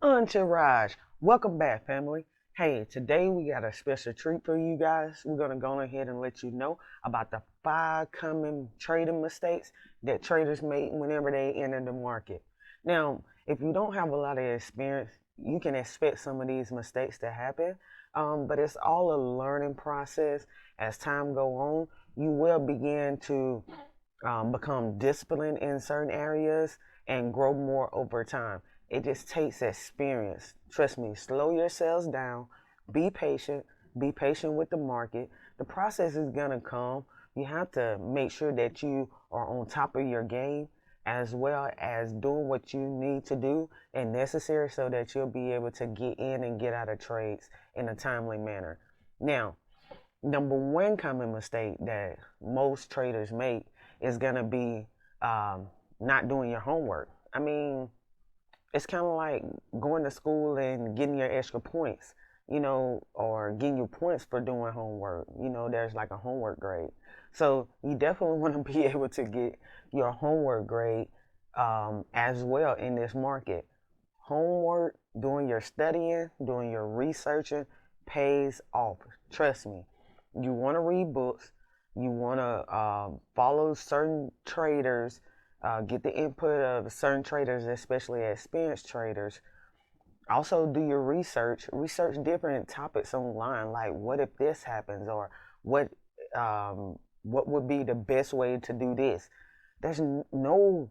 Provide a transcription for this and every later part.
Ontarage, welcome back, family. Hey, today we got a special treat for you guys. We're going to go ahead and let you know about the 5 common trading mistakes that traders make whenever they enter the market. Now, if you don't have a lot of experience, you can expect some of these mistakes to happen, but it's all a learning process. As time go on, you will begin to become disciplined in certain areas and grow more over time. It just takes experience. Trust me, slow yourselves down, be patient, with the market. The process is going to come. You have to make sure that you are on top of your game as well as doing what you need to do and necessary so that you'll be able to get in and get out of trades in a timely manner. Now, number one common mistake that most traders make is going to be not doing your homework. I mean, it's kind of like going to school and getting your extra points, or getting your points for doing homework. There's like a homework grade. So you definitely want to be able to get your homework grade as well in this market. Homework, doing your studying, doing your researching pays off. Trust me. You want to read books. You want to follow certain traders, get the input of certain traders, especially experienced traders. Also, do your research. Research different topics online, like what if this happens, or what would be the best way to do this. There's no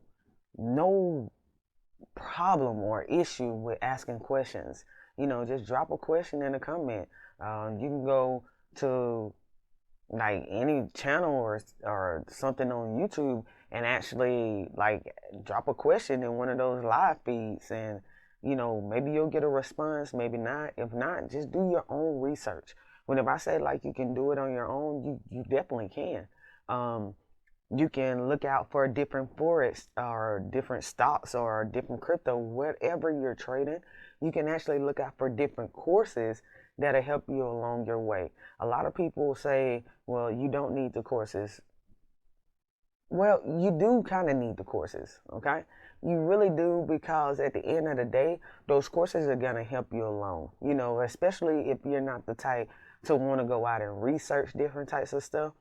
problem or issue with asking questions. Just drop a question in the comment. You can go to like any channel or something on YouTube and actually like drop a question in one of those live feeds, and maybe you'll get a response, maybe not. If not, just do your own research. Whenever I say like you can do it on your own, you definitely can. You can look out for different forex or different stocks or different crypto, whatever you're trading. You can actually look out for different courses that'll help you along your way. A lot of people say, well, you don't need the courses. Well, you do kind of need the courses, okay? You really do, because at the end of the day, those courses are going to help you along, especially if you're not the type to want to go out and research different types of stuff.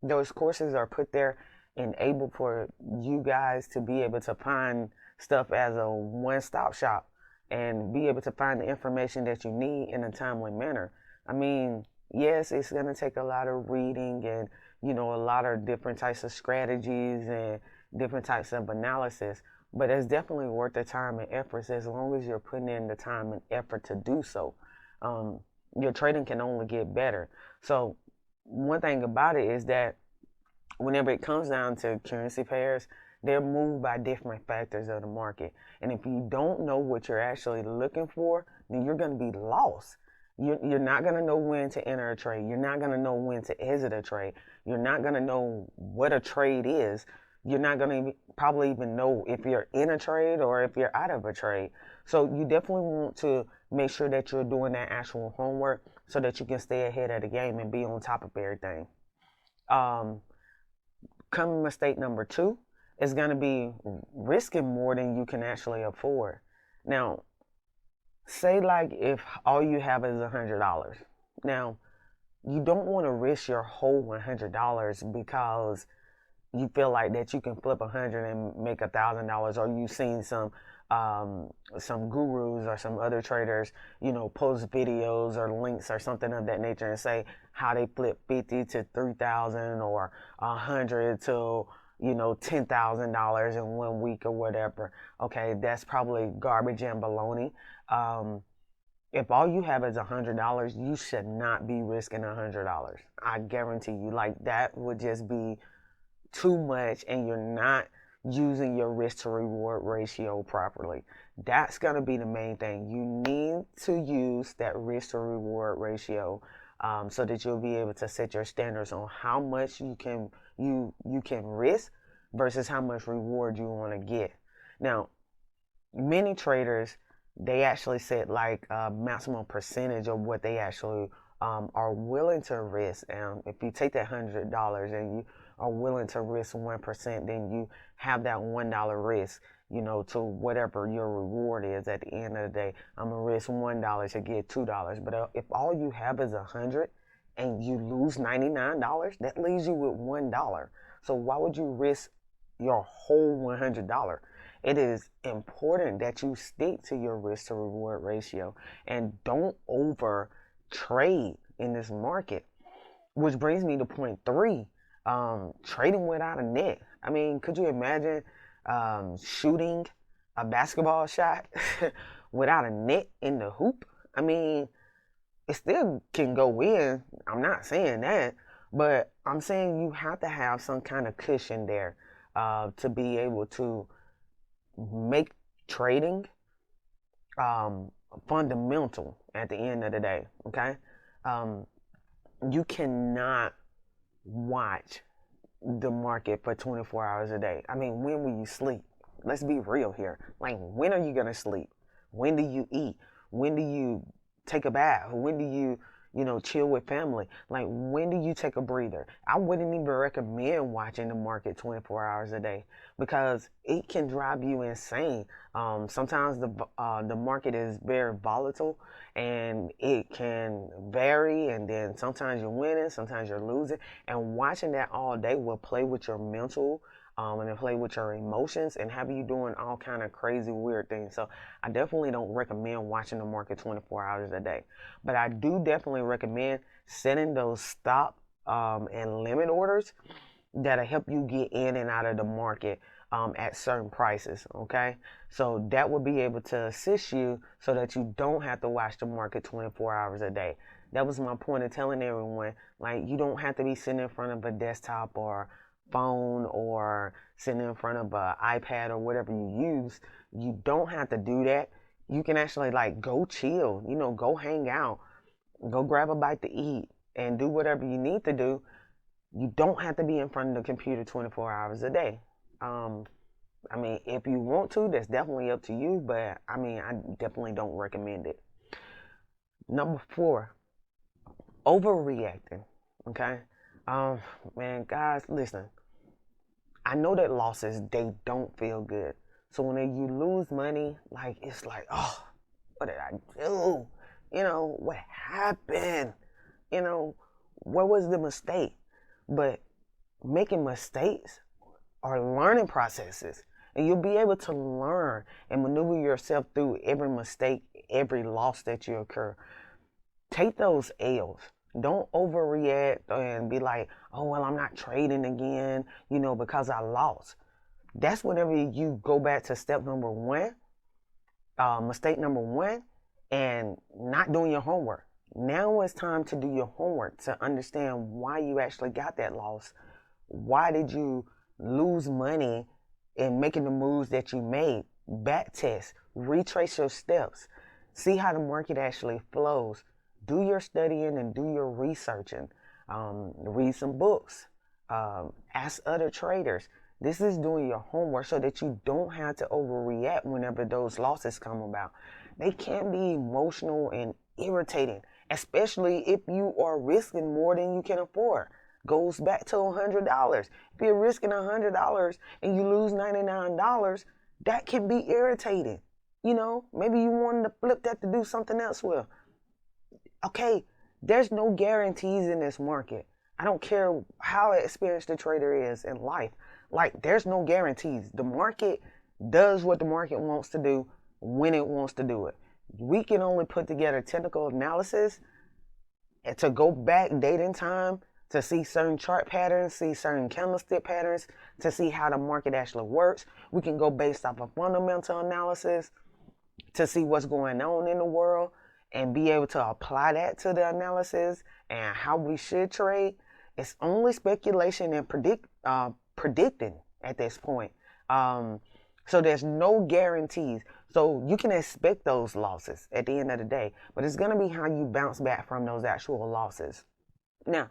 Those courses are put there and able for you guys to be able to find stuff as a one-stop shop and be able to find the information that you need in a timely manner. I mean, yes, it's going to take a lot of reading and, a lot of different types of strategies and different types of analysis, but it's definitely worth the time and efforts as long as you're putting in the time and effort to do so. Your trading can only get better. So one thing about it is that whenever it comes down to currency pairs, they're moved by different factors of the market. And if you don't know what you're actually looking for, then you're going to be lost. You're not going to know when to enter a trade. You're not going to know when to exit a trade. You're not going to know what a trade is. You're not going to probably even know if you're in a trade or if you're out of a trade. So you definitely want to make sure that you're doing that actual homework so that you can stay ahead of the game and be on top of everything. Common mistake number 2 is going to be risking more than you can actually afford. Now, say like if all you have is $100. Now, you don't want to risk your whole $100 because you feel like that you can flip 100 and make $1,000, or you've seen some gurus or some other traders, post videos or links or something of that nature and say how they flip 50 to 3,000 or 100 to $10,000 in 1 week or whatever. Okay, that's probably garbage and baloney. If all you have is $100, you should not be risking $100. I guarantee you, like that would just be too much, and you're not using your risk to reward ratio properly. That's going to be the main thing. You need to use that risk to reward ratio so that you'll be able to set your standards on how much you can risk versus how much reward you want to get. Now, many traders, they actually set like a maximum percentage of what they actually are willing to risk. If you take that $100 and you are willing to risk 1%, then you have that $1 risk, to whatever your reward is at the end of the day. I'm gonna risk $1 to get $2. But if all you have is 100 and you lose $99, that leaves you with $1. So why would you risk your whole $100? It is important that you stick to your risk to reward ratio and don't over trade in this market. Which brings me to point 3, trading without a net. I mean, could you imagine shooting a basketball shot without a net in the hoop? I mean, it still can go in. I'm not saying that, but I'm saying you have to have some kind of cushion there to be able to make trading fundamental at the end of the day. Okay, you cannot watch the market for 24 hours a day. I mean, when will you sleep? Let's be real here. Like, when are you gonna sleep? When do you eat? When do you take a bath? When do you chill with family? Like, when do you take a breather? I wouldn't even recommend watching the market 24 hours a day because it can drive you insane. Sometimes the market is very volatile and it can vary, and then sometimes you're winning, sometimes you're losing, and watching that all day will play with your mental and it play with your emotions and have you doing all kind of crazy weird things. So I definitely don't recommend watching the market 24 hours a day, but I do definitely recommend setting those stop and limit orders that'll help you get in and out of the market at certain prices. Okay, so that will be able to assist you so that you don't have to watch the market 24 hours a day. That was my point of telling everyone, like, you don't have to be sitting in front of a desktop or phone or sitting in front of an iPad or whatever you use. You don't have to do that. You can actually like go chill, go hang out, go grab a bite to eat and do whatever you need to do. You don't have to be in front of the computer 24 hours a day. I mean, if you want to, that's definitely up to you, but I mean, I definitely don't recommend it. Number 4, overreacting. Okay. Man, guys, listen. I know that losses, they don't feel good. So when you lose money, like, it's like, oh, what did I do? What happened? What was the mistake? But making mistakes are learning processes. And you'll be able to learn and maneuver yourself through every mistake, every loss that you occur. Take those L's. Don't overreact and be like, oh, well, I'm not trading again, because I lost. That's whenever you go back to step number 1, mistake number 1, and not doing your homework. Now it's time to do your homework to understand why you actually got that loss. Why did you lose money in making the moves that you made? Back test, retrace your steps, see how the market actually flows. Do your studying and do your researching. Read some books. Ask other traders. This is doing your homework so that you don't have to overreact whenever those losses come about. They can be emotional and irritating, especially if you are risking more than you can afford. Goes back to $100. If you're risking $100 and you lose $99, that can be irritating. Maybe you wanted to flip that to do something else with. Okay, there's no guarantees in this market. I don't care how experienced the trader is in life. Like, there's no guarantees. The market does what the market wants to do when it wants to do it. We can only put together technical analysis and to go back date and time to see certain chart patterns, see certain candlestick patterns, to see how the market actually works. We can go based off of fundamental analysis to see what's going on in the world and be able to apply that to the analysis and how we should trade. It's only speculation and predicting at this point. So there's no guarantees. So you can expect those losses at the end of the day, but it's going to be how you bounce back from those actual losses. Now,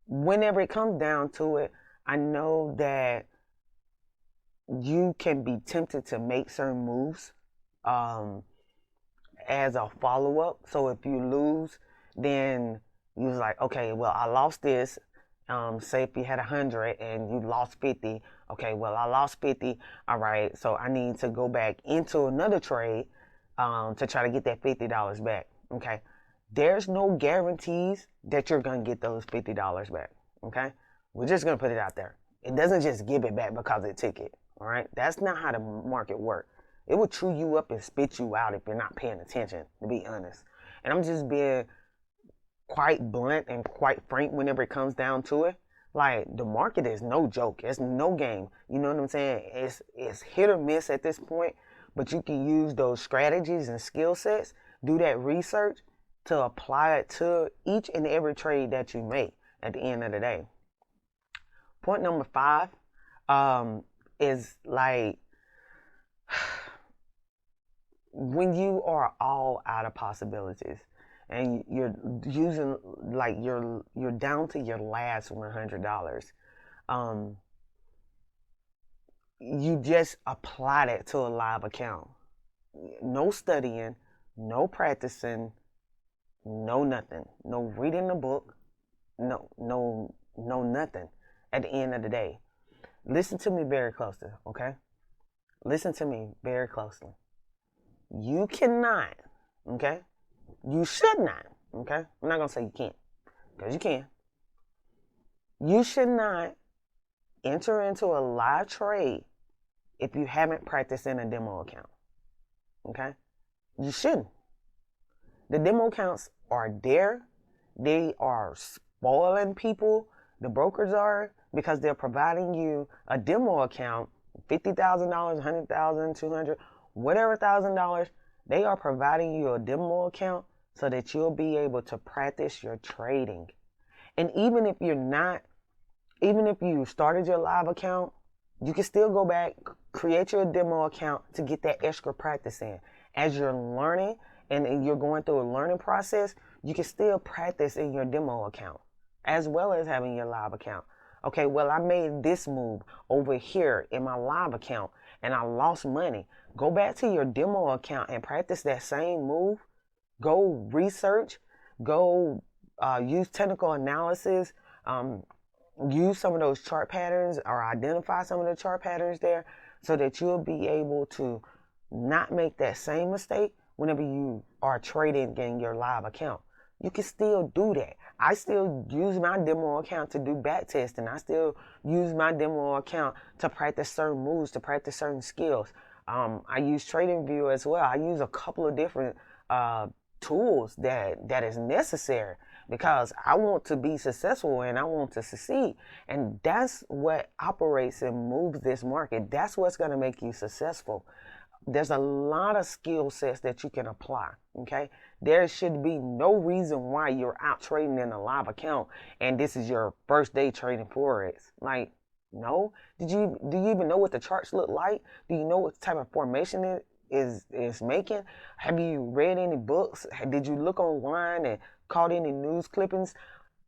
whenever it comes down to it, I know that you can be tempted to make certain moves um, as a follow up. So if you lose, then you was like, okay, well, I lost this. Say if you had 100 and you lost 50, okay, well, I lost 50. All right, so I need to go back into another trade to try to get that $50 back. Okay, there's no guarantees that you're gonna get those $50 back. Okay, we're just gonna put it out there. It doesn't just give it back because it took it. All right, that's not how the market works. It will chew you up and spit you out if you're not paying attention, to be honest. And I'm just being quite blunt and quite frank whenever it comes down to it. Like, the market is no joke. It's no game. You know what I'm saying? It's hit or miss at this point, but you can use those strategies and skill sets, do that research to apply it to each and every trade that you make at the end of the day. Point number 5 is like when you are all out of possibilities and you're using like you're down to your last $100, you just applied it to a live account. No studying, no practicing, no nothing, no reading the book, no nothing. At the end of the day, listen to me very closely, okay? Listen to me very closely. You cannot, okay? You should not, okay? I'm not going to say you can't, because you can. You should not enter into a live trade if you haven't practiced in a demo account, okay? You shouldn't. The demo accounts are there. They are spoiling people. The brokers are, because they're providing you a demo account, $50,000, $100,000, $200,000, whatever $1,000. They are providing you a demo account so that you'll be able to practice your trading. And even if you started your live account, you can still go back, create your demo account to get that extra practice in. As you're learning and you're going through a learning process, you can still practice in your demo account as well as having your live account. Okay, well, I made this move over here in my live account and I lost money. Go back to your demo account and practice that same move. Go research, go use technical analysis, use some of those chart patterns or identify some of the chart patterns there so that you'll be able to not make that same mistake whenever you are trading in your live account. You can still do that. I still use my demo account to do back testing. I still use my demo account to practice certain moves, to practice certain skills. I use TradingView as well. I use a couple of different tools that is necessary because I want to be successful and I want to succeed. And that's what operates and moves this market. That's what's going to make you successful. There's a lot of skill sets that you can apply, okay? There should be no reason why you're out trading in a live account and this is your first day trading Forex. Like, no. Do you even know what the charts look like? Do you know what type of formation it is making? Have you read any books? Did you look online and caught any news clippings?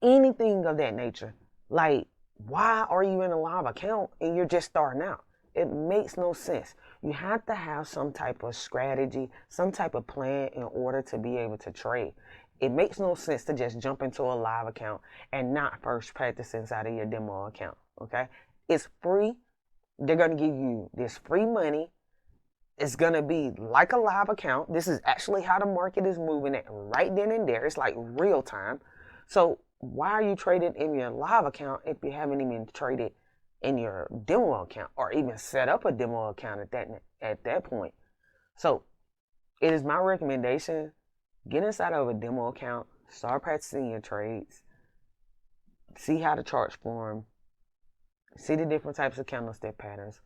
Anything of that nature. Like, why are you in a live account and you're just starting out? It makes no sense. You have to have some type of strategy, some type of plan in order to be able to trade. It makes no sense to just jump into a live account and not first practice inside of your demo account, okay? It's free. They're going to give you this free money. It's going to be like a live account. This is actually how the market is moving it right then and there. It's like real time. So why are you trading in your live account if you haven't even traded in your demo account or even set up a demo account at that point? So it is my recommendation, get inside of a demo account, start practicing your trades, see how the charts form, see the different types of candlestick patterns,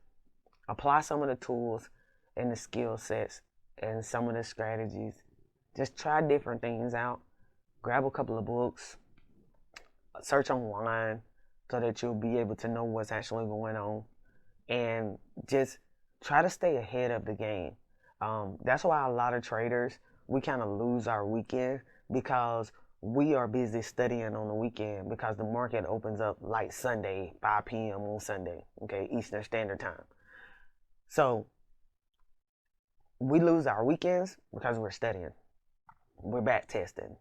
apply some of the tools and the skill sets and some of the strategies. Just try different things out, grab a couple of books, search online so that you'll be able to know what's actually going on. and just try to stay ahead of the game. That's why a lot of traders, we kind of lose our weekend because we are busy studying on the weekend because the market opens up like Sunday, 5 p.m. on Sunday, okay, Eastern Standard Time. So we lose our weekends because we're studying. We're back testing.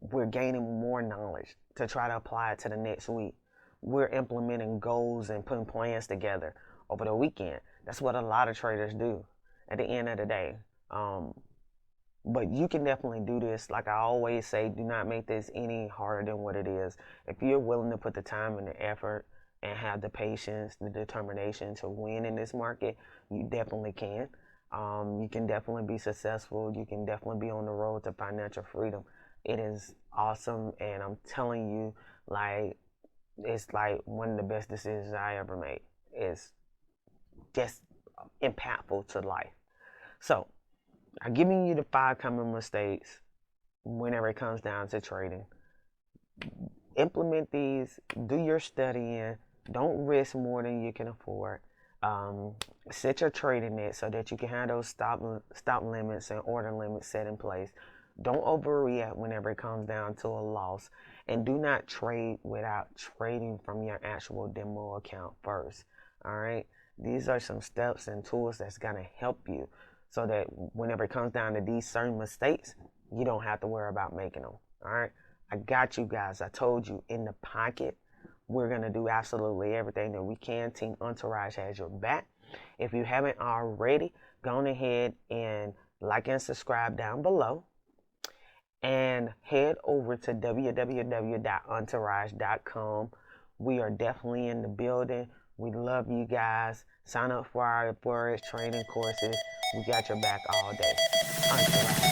We're gaining more knowledge to try to apply it to the next week. We're implementing goals and putting plans together over the weekend. That's what a lot of traders do at the end of the day. But you can definitely do this. Like I always say, do not make this any harder than what it is. If you're willing to put the time and the effort and have the patience, the determination to win in this market, you definitely can. You can definitely be successful. You can definitely be on the road to financial freedom. It is awesome, and I'm telling you, like, it's like one of the best decisions I ever made. It's just impactful to life. So, I'm giving you the 5 common mistakes whenever it comes down to trading. Implement these, do your studying, don't risk more than you can afford. Set your trading net so that you can have those stop limits and order limits set in place. Don't overreact whenever it comes down to a loss. And do not trade without trading from your actual demo account first. All right? These are some steps and tools that's going to help you so that whenever it comes down to these certain mistakes, you don't have to worry about making them. All right? I got you guys. I told you in the pocket. We're going to do absolutely everything that we can. Team Ontarage has your back. If you haven't already, go on ahead and like and subscribe down below. And head over to www.entourage.com. We are definitely in the building. We love you guys. Sign up for our Forex training courses. We got your back all day. Entourage.